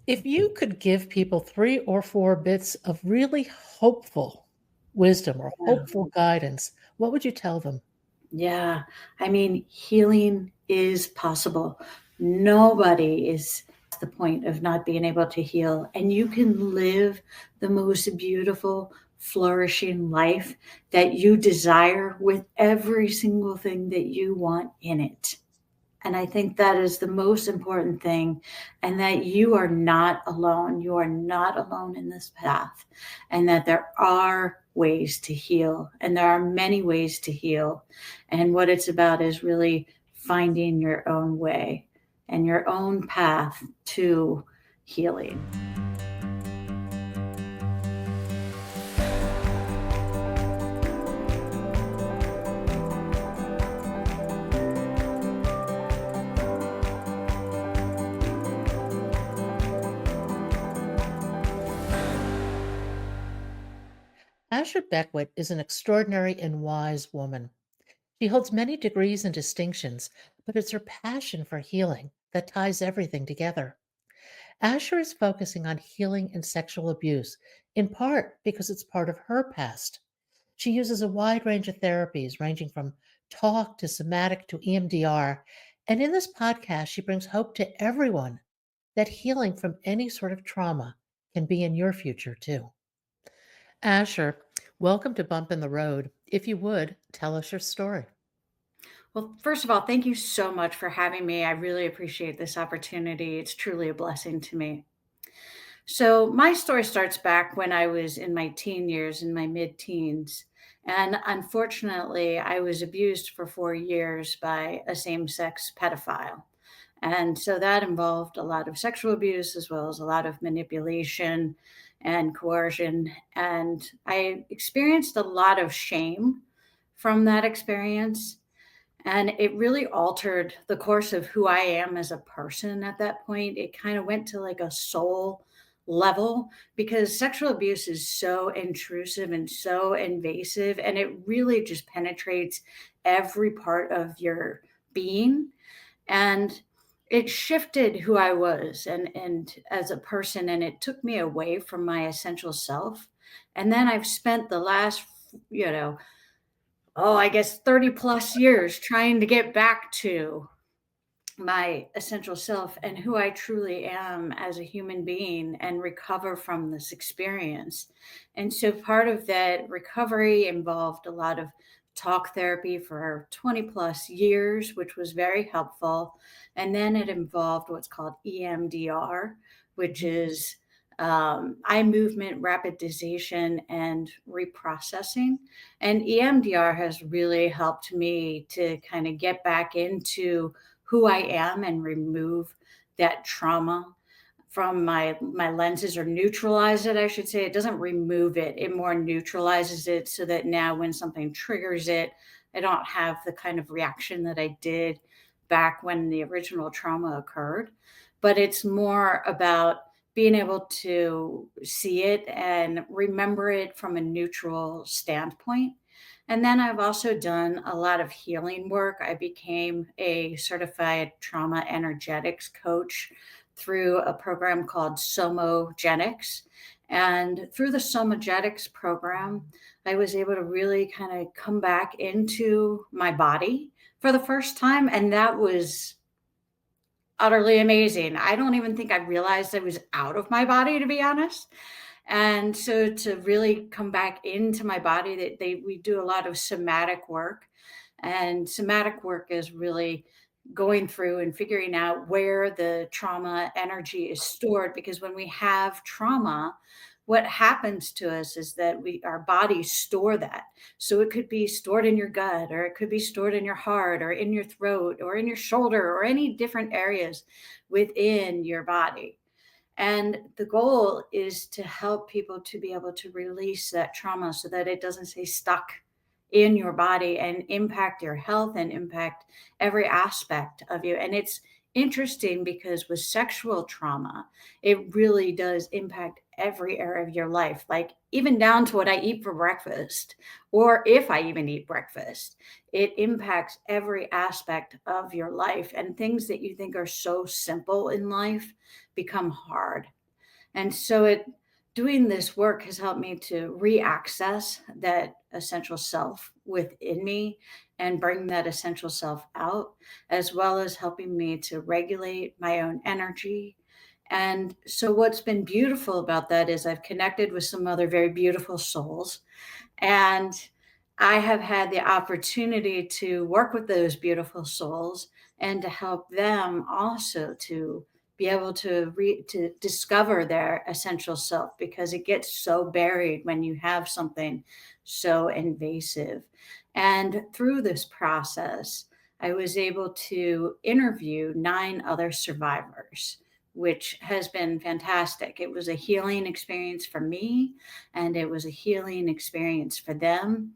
If you could give people 3 or 4 bits of really hopeful wisdom or hopeful guidance, what would you tell them? Yeah. I mean, healing is possible. Nobody is at the point of not being able to heal. And you can live the most beautiful, flourishing life that you desire with every single thing that you want in it. And I think that is the most important thing, and that you are not alone. You are not alone in this path, and that there are ways to heal, and there are many ways to heal. And what it's about is really finding your own way and your own path to healing. Asher Beckwith is an extraordinary and wise woman. She holds many degrees and distinctions, but it's her passion for healing that ties everything together. Asher is focusing on healing and sexual abuse, in part because it's part of her past. She uses a wide range of therapies, ranging from talk to somatic to EMDR. And in this podcast, she brings hope to everyone that healing from any sort of trauma can be in your future too. Asher, welcome to Bump in the Road. If you would, tell us your story. Well, first of all, thank you so much for having me. I really appreciate this opportunity. It's truly a blessing to me. So, my story starts back when I was in my teen years, in my mid teens. And unfortunately, I was abused for 4 years by a same sex pedophile. And so that involved a lot of sexual abuse as well as a lot of manipulation and coercion. And I experienced a lot of shame from that experience. And it really altered the course of who I am as a person at that point. It kind of went to like a soul level because sexual abuse is so intrusive and so invasive, and it really just penetrates every part of your being. And it shifted who I was and as a person, and it took me away from my essential self. And then I've spent the last, you know, I guess 30 plus years trying to get back to my essential self and who I truly am as a human being and recover from this experience. And so part of that recovery involved a lot of talk therapy for 20 plus years, which was very helpful. And then it involved what's called EMDR, which is eye movement rapidization and reprocessing. And EMDR has really helped me to kind of get back into who I am and remove that trauma from my lenses, or neutralize it, I should say. It doesn't remove it, it more neutralizes it so that now when something triggers it, I don't have the kind of reaction that I did back when the original trauma occurred. But it's more about being able to see it and remember it from a neutral standpoint. And then I've also done a lot of healing work. I became a certified trauma energetics coach through a program called Somogenics. And through the Somogetics program, I was able to really kind of come back into my body for the first time. And that was utterly amazing. I don't even think I realized I was out of my body, to be honest. And so to really come back into my body, that they we do a lot of somatic work. And somatic work is really going through and figuring out where the trauma energy is stored, because when we have trauma, what happens to us is that we our bodies store that. So it could be stored in your gut, or it could be stored in your heart, or in your throat, or in your shoulder, or any different areas within your body. And the goal is to help people to be able to release that trauma so that it doesn't stay stuck in your body and impact your health and impact every aspect of you. And it's interesting because with sexual trauma, it really does impact every area of your life, like even down to what I eat for breakfast, or if I even eat breakfast. It impacts every aspect of your life, and things that you think are so simple in life become hard. And so doing this work has helped me to re-access that essential self within me and bring that essential self out, as well as helping me to regulate my own energy. And so what's been beautiful about that is I've connected with some other very beautiful souls, and I have had the opportunity to work with those beautiful souls and to help them also to be able to discover their essential self, because it gets so buried when you have something so invasive. And through this process, I was able to interview 9 other survivors, which has been fantastic. It was a healing experience for me, and it was a healing experience for them.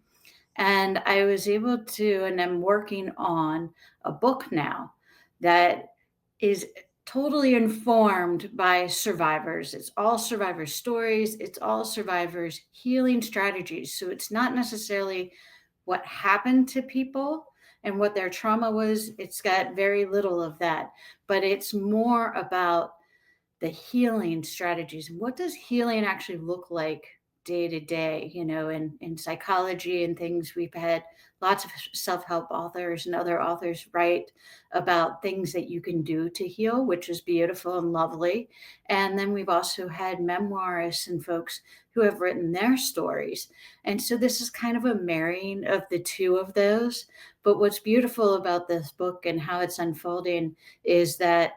And I was able to, and I'm working on a book now that is totally informed by survivors. It's all survivor stories, it's all survivors' healing strategies. So it's not necessarily what happened to people and what their trauma was. It's got very little of that, but it's more about the healing strategies. What does healing actually look like day to day? In psychology and things, we've had lots of self-help authors and other authors write about things that you can do to heal, which is beautiful and lovely. And then we've also had memoirists and folks who have written their stories. And so this is kind of a marrying of the two of those. But what's beautiful about this book and how it's unfolding is that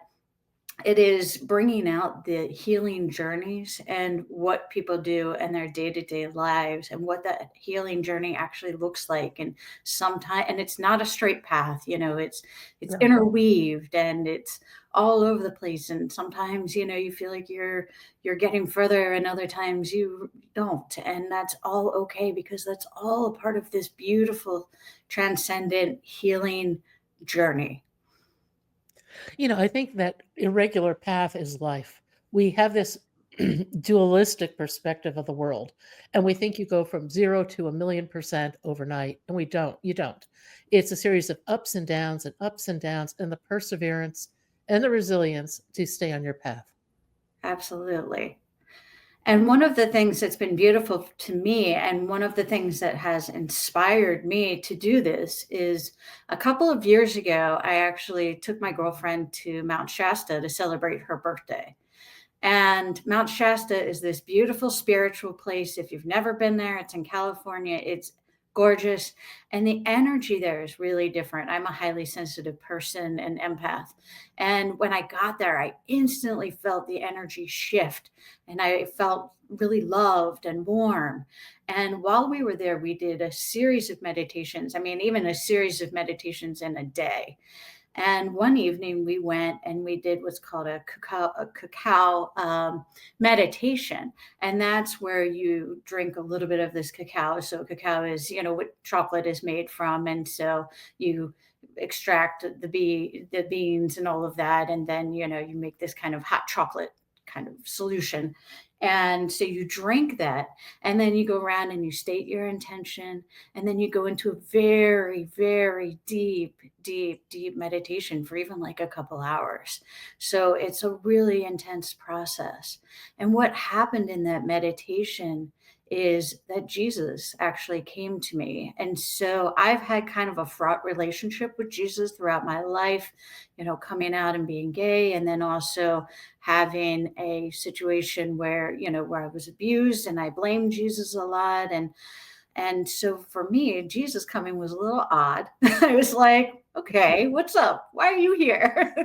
it is bringing out the healing journeys and what people do in their day-to-day lives and what that healing journey actually looks like. And sometimes, and it's not a straight path, it's Right. interweaved and it's all over the place. And sometimes, you feel like you're getting further, and other times you don't. And that's all okay, because that's all a part of this beautiful transcendent healing journey. I think that irregular path is life. We have this dualistic perspective of the world, and we think you go from 0 to 1,000,000% overnight, and we don't. You don't. It's a series of ups and downs, and the perseverance and the resilience to stay on your path. Absolutely. And one of the things that's been beautiful to me, and one of the things that has inspired me to do this, is a couple of years ago, I actually took my girlfriend to Mount Shasta to celebrate her birthday. And Mount Shasta is this beautiful spiritual place. If you've never been there, it's in California. It's gorgeous. And the energy there is really different. I'm a highly sensitive person and empath. And when I got there, I instantly felt the energy shift, and I felt really loved and warm. And while we were there, we did a series of meditations. I mean, even a series of meditations in a day. And one evening we went and we did what's called a cacao meditation. And that's where you drink a little bit of this cacao. So cacao is, what chocolate is made from. And so you extract the beans and all of that. And then, you make this kind of hot chocolate kind of solution. And so you drink that, and then you go around and you state your intention, and then you go into a very, very deep, deep, deep meditation for even like a couple hours. So it's a really intense process. And what happened in that meditation is that Jesus actually came to me. And so I've had kind of a fraught relationship with Jesus throughout my life, coming out and being gay, and then also having a situation where I was abused and I blamed Jesus a lot. And so for me, Jesus coming was a little odd. I was like, okay, what's up? Why are you here?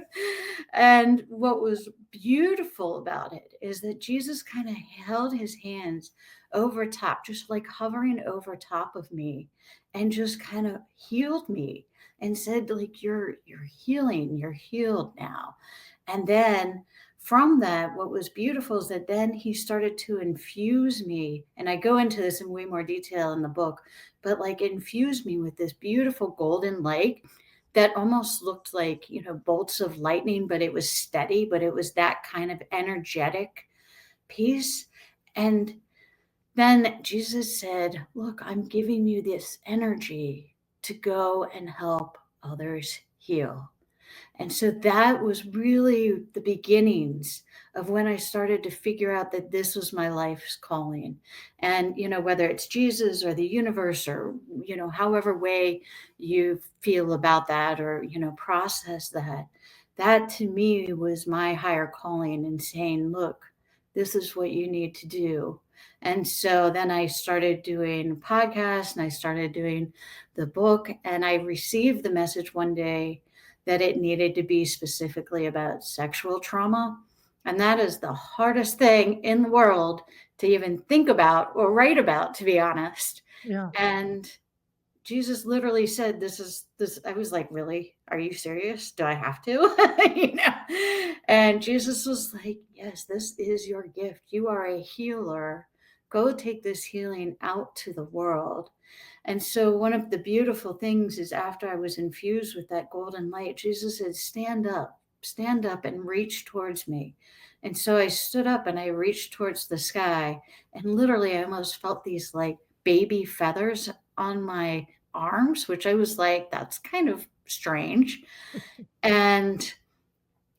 And what was beautiful about it is that Jesus kind of held his hands over top, just like hovering over top of me, and just kind of healed me and said, like, you're healing, you're healed now. And then from that, what was beautiful is that then he started to infuse me, and I go into this in way more detail in the book, but like infuse me with this beautiful golden light that almost looked like, bolts of lightning, but it was steady, but it was that kind of energetic piece. And then Jesus said, look, I'm giving you this energy to go and help others heal. And so that was really the beginnings of when I started to figure out that this was my life's calling. And, whether it's Jesus or the universe or, however way you feel about that or, process that, that to me was my higher calling and saying, look, this is what you need to do. And so then I started doing podcasts and I started doing the book, and I received the message one day that it needed to be specifically about sexual trauma. And that is the hardest thing in the world to even think about or write about, to be honest. Yeah. And Jesus literally said, "This is this." I was like, "Really? Are you serious? Do I have to?" And Jesus was like, "Yes, this is your gift. You are a healer. Go take this healing out to the world." And so, one of the beautiful things is after I was infused with that golden light, Jesus said, stand up and reach towards me. And so I stood up and I reached towards the sky, and literally, I almost felt these like baby feathers on my arms, which I was like, that's kind of strange. And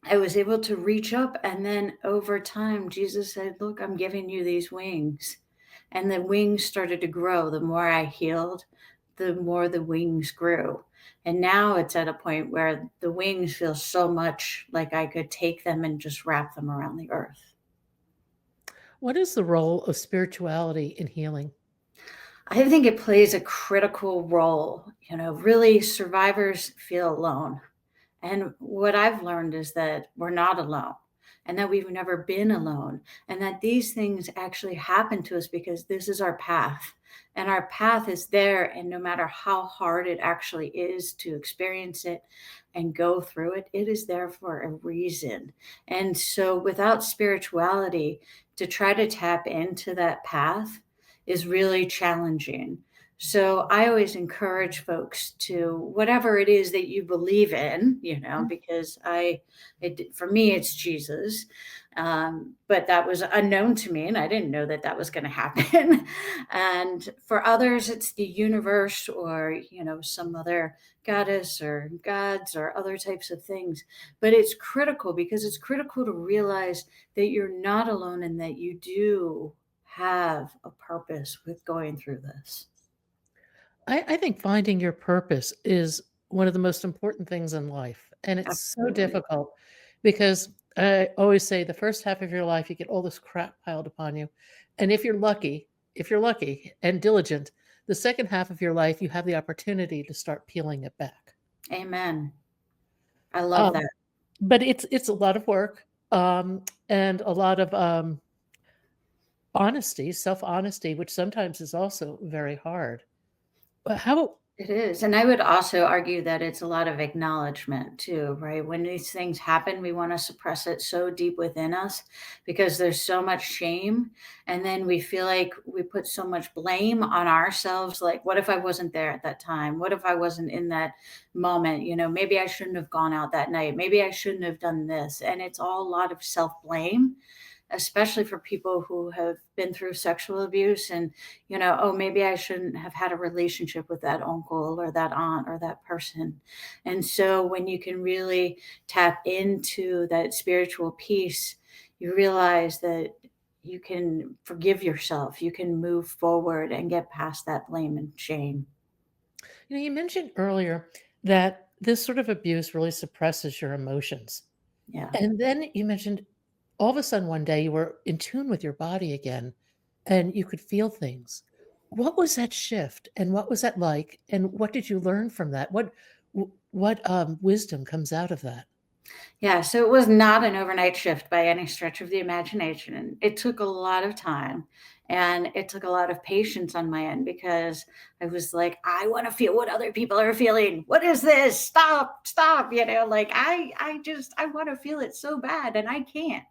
I was able to reach up. And then over time, Jesus said, look, I'm giving you these wings. And the wings started to grow. The more I healed, the more the wings grew. And now it's at a point where the wings feel so much like I could take them and just wrap them around the earth. What is the role of spirituality in healing? I think it plays a critical role. Really, survivors feel alone. And what I've learned is that we're not alone and that we've never been alone and that these things actually happen to us because this is our path. And our path is there. And no matter how hard it actually is to experience it and go through it, it is there for a reason. And so, without spirituality, to try to tap into that path is really challenging. So I always encourage folks to whatever it is that you believe in, Mhm. because for me, it's Jesus. But that was unknown to me, and I didn't know that that was going to happen. And for others, it's the universe or, some other goddess or gods or other types of things. But it's critical because it's critical to realize that you're not alone and that you do have a purpose with going through this. I think finding your purpose is one of the most important things in life, and it's so Absolutely. difficult because I always say the first half of your life, you get all this crap piled upon you, and if you're lucky and diligent, the second half of your life, you have the opportunity to start peeling it back. Amen. I love Um, that. but it's a lot of work, and a lot of, honesty, self-honesty, which sometimes is also very hard. But how It is. And I would also argue that it's a lot of acknowledgement too, right? When these things happen, we want to suppress it so deep within us because there's so much shame. And then we feel like we put so much blame on ourselves. Like, what if I wasn't there at that time? What if I wasn't in that moment? Maybe I shouldn't have gone out that night. Maybe I shouldn't have done this. And it's all a lot of self blame, especially for people who have been through sexual abuse and, oh, maybe I shouldn't have had a relationship with that uncle or that aunt or that person. And so when you can really tap into that spiritual piece, you realize that you can forgive yourself, you can move forward and get past that blame and shame. you mentioned earlier that this sort of abuse really suppresses your emotions. Yeah. And then you mentioned all of a sudden one day you were in tune with your body again and you could feel things. What was that shift and what was that like? And what did you learn from that? What wisdom comes out of that? Yeah, so it was not an overnight shift by any stretch of the imagination. And it took a lot of time and it took a lot of patience on my end because I was like, I want to feel what other people are feeling. What is this? Stop, stop. Like I want to feel it so bad and I can't.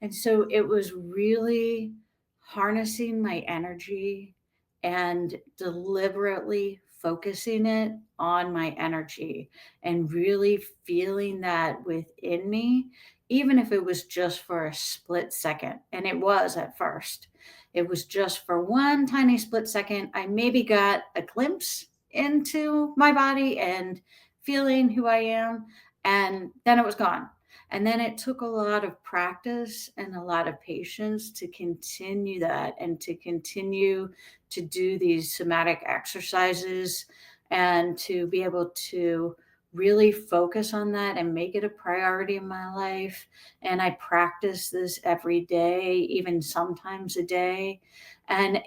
And so it was really harnessing my energy and deliberately focusing it on my energy and really feeling that within me, even if it was just for a split second. And it was at first, it was just for one tiny split second. I maybe got a glimpse into my body and feeling who I am. and then it was gone. And then it took a lot of practice and a lot of patience to continue that and to continue to do these somatic exercises and to be able to really focus on that and make it a priority in my life. And I practice this every day, even sometimes a day. And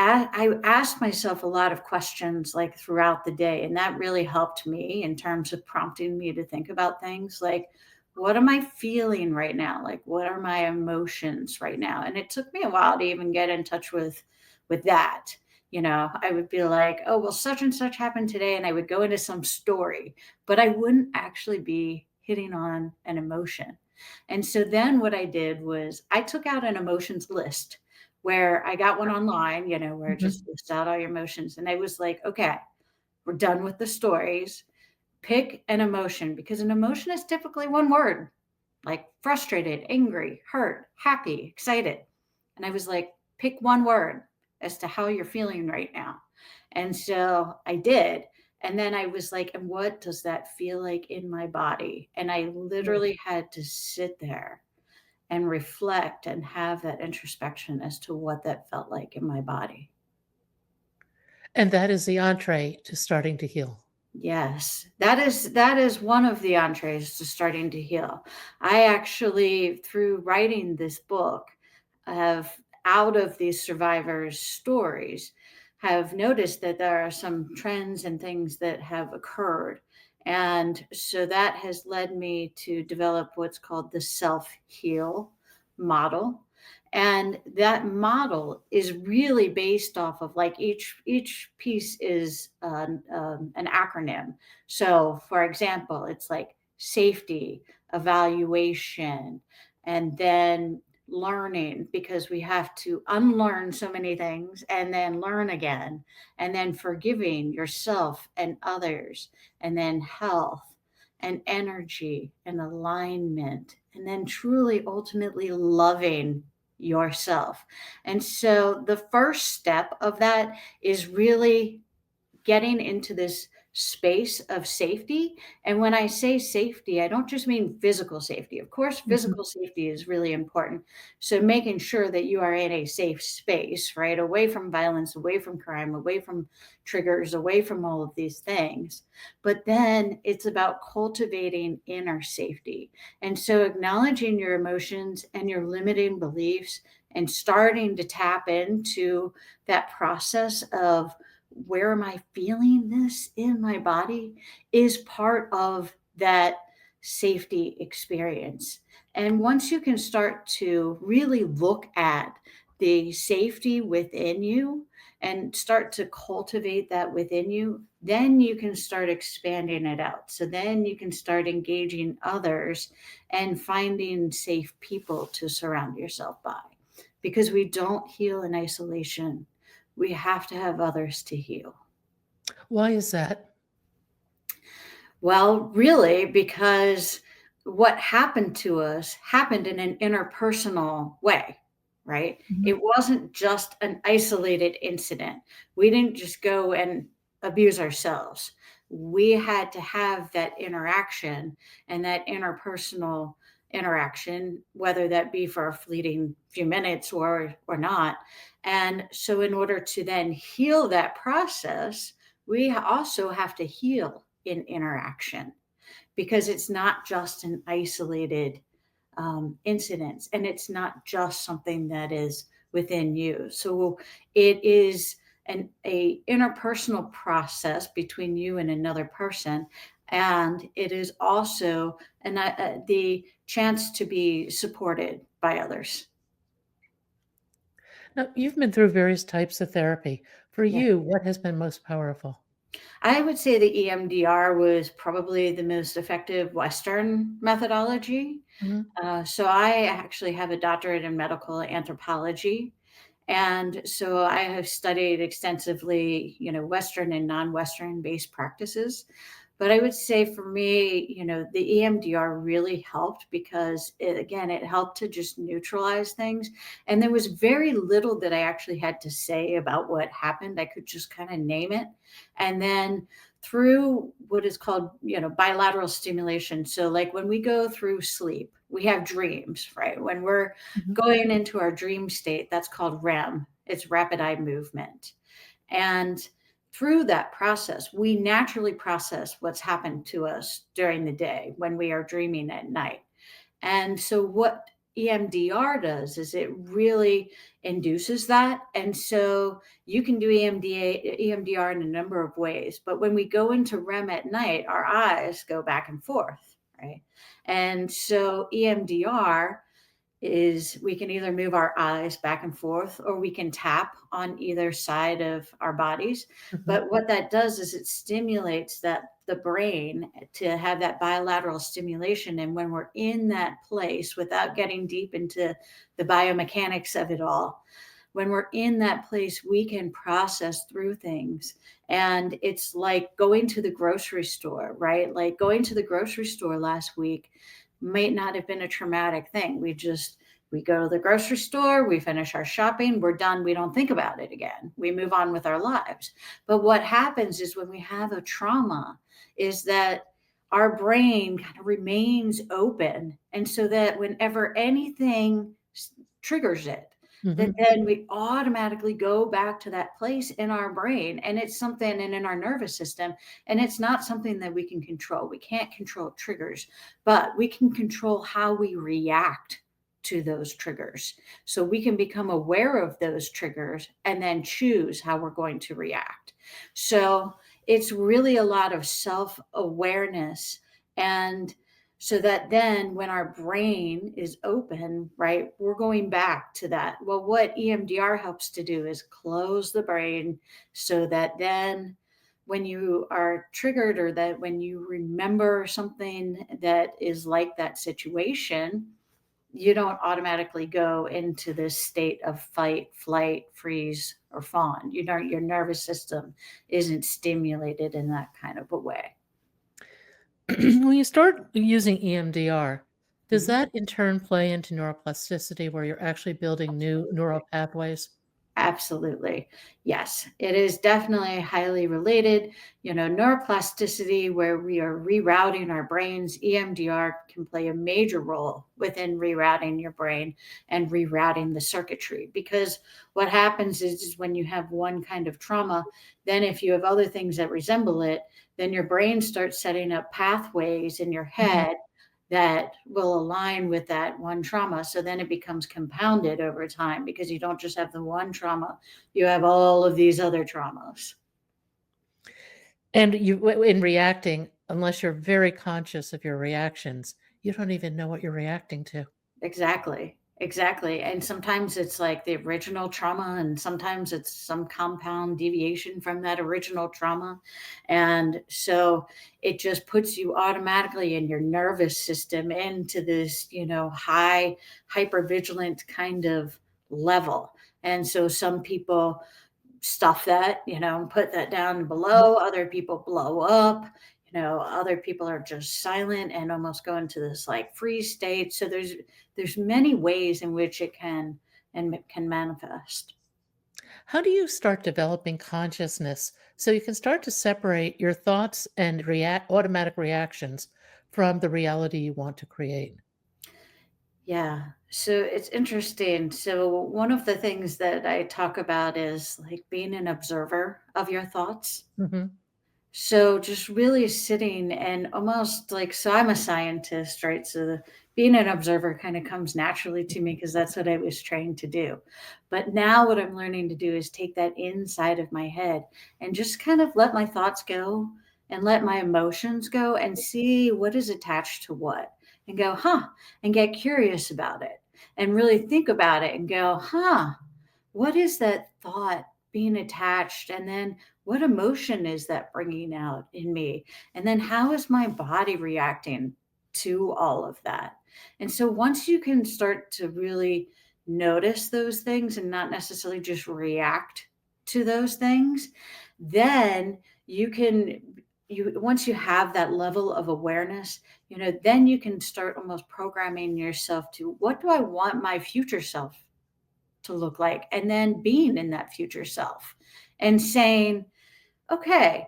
I asked myself a lot of questions like throughout the day, and that really helped me in terms of prompting me to think about things like, what am I feeling right now? Like, what are my emotions right now? And it took me a while to even get in touch with that. I would be like, oh, well, such and such happened today, and I would go into some story, but I wouldn't actually be hitting on an emotion. And so then what I did was I took out an emotions list where I got one online, where it just Mhm. lists out all your emotions. And I was like, okay, we're done with the stories. Pick an emotion because an emotion is typically one word, like frustrated, angry, hurt, happy, excited. And I was like, pick one word as to how you're feeling right now. And so I did. And then I was like, and what does that feel like in my body? And I Mm. literally had to sit there and reflect and have that introspection as to what that felt like in my body. And that is the entree to starting to heal. Yes, that is one of the entrees to starting to heal. I actually, through writing this book, have out of these survivors' stories, have noticed that there are some trends and things that have occurred. And so that has led me to develop what's called the self heal model. And that model is really based off of like each piece is an acronym. So for example, it's like safety, evaluation, and then learning, because we have to unlearn so many things and then learn again, and then forgiving yourself and others, and then health and energy and alignment, and then truly ultimately loving yourself. And so the first step of that is really getting into this space of safety. And when I say safety, I don't just mean physical safety. Of course, Mhm. physical safety is really important. So making sure that you are in a safe space, right? Away from violence, away from crime, away from triggers, away from all of these things. But then it's about cultivating inner safety. And so acknowledging your emotions and your limiting beliefs and starting to tap into that process of where am I feeling this in my body is part of that safety experience. And once you can start to really look at the safety within you and start to cultivate that within you, then you can start expanding it out. So then you can start engaging others and finding safe people to surround yourself by. Because we don't heal in isolation, we have to have others to heal. Why is that? Well, really, because what happened to us happened in an interpersonal way, right? Mhm. It wasn't just an isolated incident. We didn't just go and abuse ourselves. We had to have that interaction and that interpersonal interaction, whether that be for a fleeting few minutes or not. And so in order to then heal that process, we also have to heal in interaction because it's not just an isolated incident and it's not just something that is within you. So it is a interpersonal process between you and another person. And it is also the chance to be supported by others. Now, you've been through various types of therapy. For Yeah. you, what has been most powerful? I would say the EMDR was probably the most effective Western methodology. Mhm. So I actually have a doctorate in medical anthropology. And so I have studied extensively, Western and non-Western based practices. But I would say for me, the EMDR really helped because it helped to just neutralize things. And there was very little that I actually had to say about what happened. I could just kind of name it. And then through what is called, bilateral stimulation. So like when we go through sleep, we have dreams, right? When we're Mhm. going into our dream state, that's called REM. It's rapid eye movement. And through that process, we naturally process what's happened to us during the day when we are dreaming at night. And so, what EMDR does is it really induces that. And so, you can do EMDR in a number of ways. But when we go into REM at night, our eyes go back and forth, right? And so, EMDR is we can either move our eyes back and forth or we can tap on either side of our bodies. Mhm. But what that does is it stimulates the brain to have that bilateral stimulation. And when we're in that place, without getting deep into the biomechanics of it all, when we're in that place, we can process through things. And it's like going to the grocery store, right? Like going to the grocery store last week might not have been a traumatic thing. We go to the grocery store, we finish our shopping, we're done, we don't think about it again. We move on with our lives. But what happens is when we have a trauma is that our brain kind of remains open, and so that whenever anything triggers it, that Mhm. then we automatically go back to that place in our brain, and it's something, and in our nervous system, and it's not something that we can control. We can't control triggers, but we can control how we react to those triggers. So we can become aware of those triggers and then choose how we're going to react. So it's really a lot of self awareness. And so that then when our brain is open, right, we're going back to that. Well, what EMDR helps to do is close the brain so that then when you are triggered, or that when you remember something that is like that situation, you don't automatically go into this state of fight, flight, freeze, or fawn. Your nervous system isn't stimulated in that kind of a way. When you start using EMDR, does Mhm. that in turn play into neuroplasticity where you're actually building new neural pathways? Absolutely. Yes, it is definitely highly related. Neuroplasticity, where we are rerouting our brains, EMDR can play a major role within rerouting your brain and rerouting the circuitry. Because what happens is when you have one kind of trauma, then if you have other things that resemble it, then your brain starts setting up pathways in your Mhm. head that will align with that one trauma. So then it becomes compounded over time because you don't just have the one trauma, you have all of these other traumas. And in reacting, unless you're very conscious of your reactions, you don't even know what you're reacting to. Exactly. Exactly. And sometimes it's like the original trauma, and sometimes it's some compound deviation from that original trauma. And so it just puts you automatically in your nervous system into this, high, hypervigilant kind of level. And so some people stuff that, and put that down below. Other people blow up. Other people are just silent and almost go into this like freeze state. So there's many ways in which it can manifest. How do you start developing consciousness so you can start to separate your thoughts and automatic reactions from the reality you want to create? Yeah. So it's interesting. So one of the things that I talk about is like being an observer of your thoughts. Mhm. So just really sitting and almost like, so I'm a scientist, right? So being an observer kind of comes naturally to me because that's what I was trained to do. But now what I'm learning to do is take that inside of my head and just kind of let my thoughts go and let my emotions go and see what is attached to what, and go, huh, and get curious about it and really think about it and go, huh, what is that thought being attached? And then what emotion is that bringing out in me? And then how is my body reacting to all of that? And so once you can start to really notice those things and not necessarily just react to those things, then you can you once you have that level of awareness, then you can start almost programming yourself to, what do I want my future self to look like? And then being in that future self and saying, okay,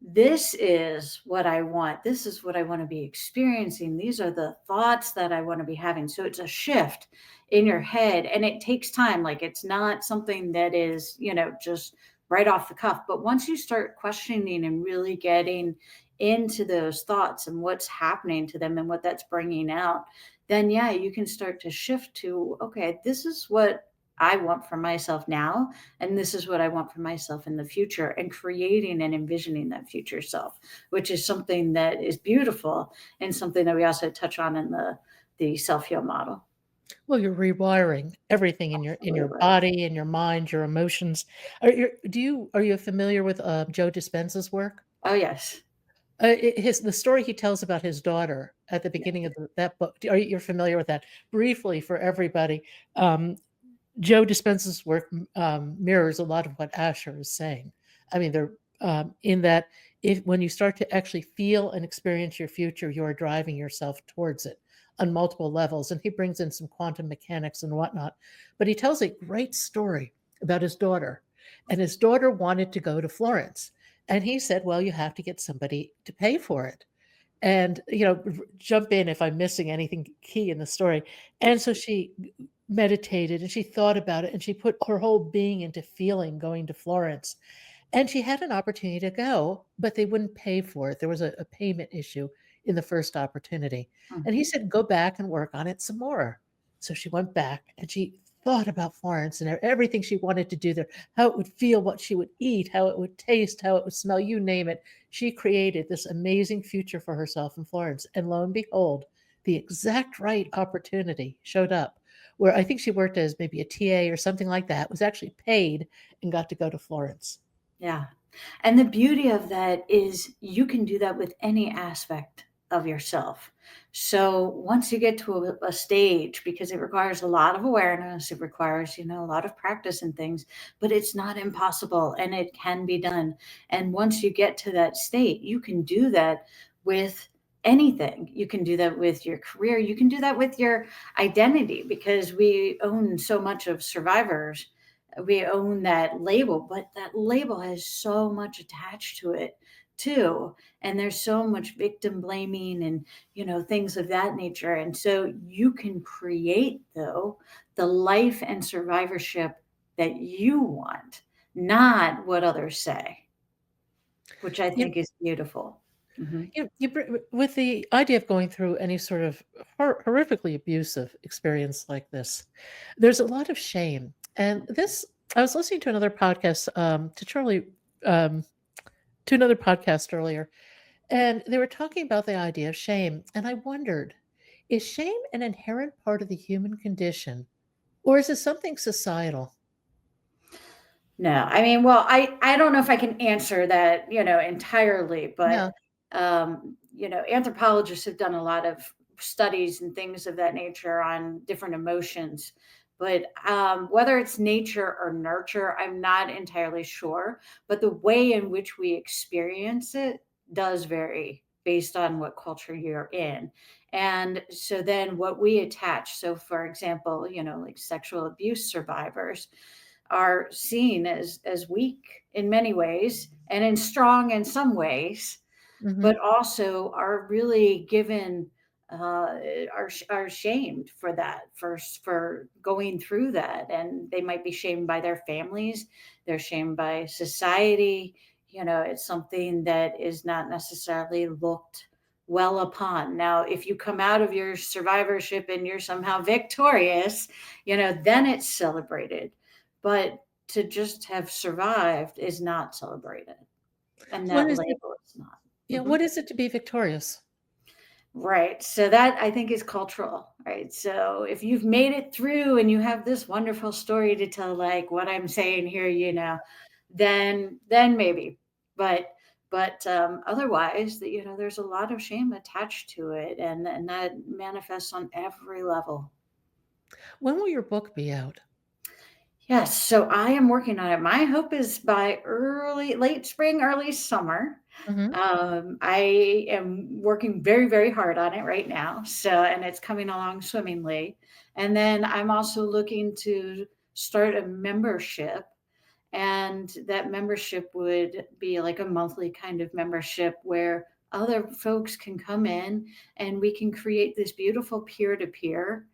this is what I want. This is what I want to be experiencing. These are the thoughts that I want to be having. So it's a shift in your head, and it takes time. Like, it's not something that is, just right off the cuff. But once you start questioning and really getting into those thoughts and what's happening to them and what that's bringing out, then yeah, you can start to shift to, okay, this is what I want for myself now, and this is what I want for myself in the future, and creating and envisioning that future self, which is something that is beautiful and something that we also touch on in the self-heal model. Well, you're rewiring everything in your Absolutely. body, in your mind, your emotions. Are you familiar with, Joe Dispenza's work? Oh, yes. His the story he tells about his daughter at the Yeah. beginning of that book, you're familiar with that? Briefly for everybody, um, Joe Dispenza's work mirrors a lot of what Asher is saying. I mean, they're in that if when you start to actually feel and experience your future, you are driving yourself towards it on multiple levels. And he brings in some quantum mechanics and whatnot. But he tells a great story about his daughter. And his daughter wanted to go to Florence. And he said, well, you have to get somebody to pay for it and jump in if I'm missing anything key in the story. And so she meditated and she thought about it and she put her whole being into feeling going to Florence. And she had an opportunity to go, but they wouldn't pay for it. There was a payment issue in the first opportunity. And he Mhm. said, go back and work on it some more. So she went back and she thought about Florence and everything she wanted to do there, how it would feel, what she would eat, how it would taste, how it would smell, you name it. She created this amazing future for herself in Florence. And lo and behold, the exact right opportunity showed up where I think she worked as maybe a TA or something like that, was actually paid and got to go to Florence. Yeah. And the beauty of that is you can do that with any aspect of yourself. So once you get to a stage, because it requires a lot of awareness, it requires, a lot of practice and things, but it's not impossible and it can be done. And once you get to that state, you can do that with anything. You can do that with your career. You can do that with your identity, because we own so much of survivors, we own that label, but that label has so much attached to it too. And there's so much victim blaming and, things of that nature. And so you can create, though, the life and survivorship that you want, not what others say, which I You think is beautiful. Hmm. with the idea of going through any sort of horrifically abusive experience like this, there's a lot of shame. And this, I was listening to another podcast, um, to another podcast earlier, and they were talking about the idea of shame. And I wondered, is shame an inherent part of the human condition, or is it something societal? No, I mean, well, I don't know if I can answer that, entirely, but Yeah. anthropologists have done a lot of studies and things of that nature on different emotions. But whether it's nature or nurture, I'm not entirely sure. But the way in which we experience it does vary based on what culture you're in. And so then what we attach, so for example, like sexual abuse survivors are seen as weak in many ways and in strong in some ways, but Hmm. also are really given are shamed for that, for going through that, and they might be shamed by their families, they're shamed by society. It's something that is not necessarily looked well upon. Now if you come out of your survivorship and you're somehow victorious, then it's celebrated, but to just have survived is not celebrated, and What that is it? label is not. Yeah. Mhm. What is it to be victorious? Right. So that I think is cultural, right? So if you've made it through and you have this wonderful story to tell, like what I'm saying here, then maybe. But otherwise, that there's a lot of shame attached to it, and that manifests on every level. When will your book be out? Yes, so I am working on it. My hope is by late spring, early summer. Mhm. I am working very, very hard on it right now. And it's coming along swimmingly. And then I'm also looking to start a membership, and that membership would be like a monthly kind of membership where other folks can come in and we can create this beautiful peer to peer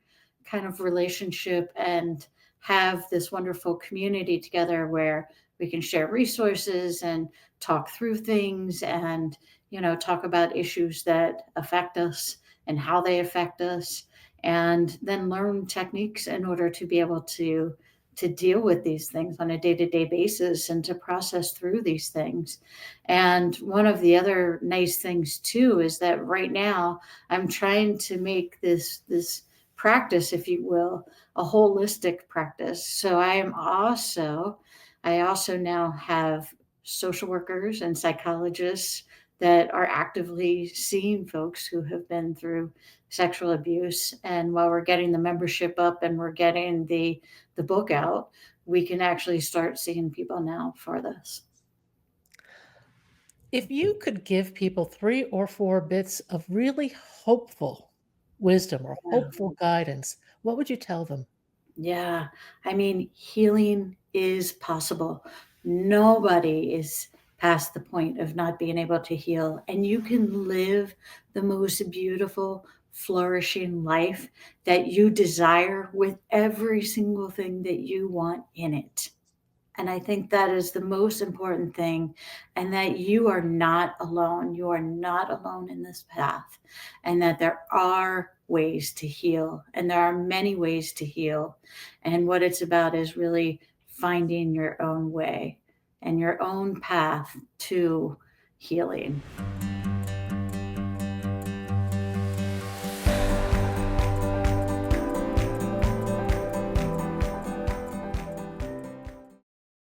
kind of relationship and have this wonderful community together where we can share resources and talk through things and talk about issues that affect us and how they affect us, and then learn techniques in order to be able to deal with these things on a day-to-day basis and to process through these things. And one of the other nice things too is that right now I'm trying to make this practice, if you will, a holistic practice. So I also now have social workers and psychologists that are actively seeing folks who have been through sexual abuse. And while we're getting the membership up and we're getting the book out, we can actually start seeing people now for this. If you could give people 3 or 4 bits of really hopeful wisdom or Yeah. hopeful guidance, what would you tell them? Yeah. I mean, healing is possible. Nobody is past the point of not being able to heal. And you can live the most beautiful, flourishing life that you desire with every single thing that you want in it. And I think that is the most important thing, and that you are not alone. You are not alone in this path, and that there are ways to heal, and there are many ways to heal. And what it's about is really finding your own way and your own path to healing.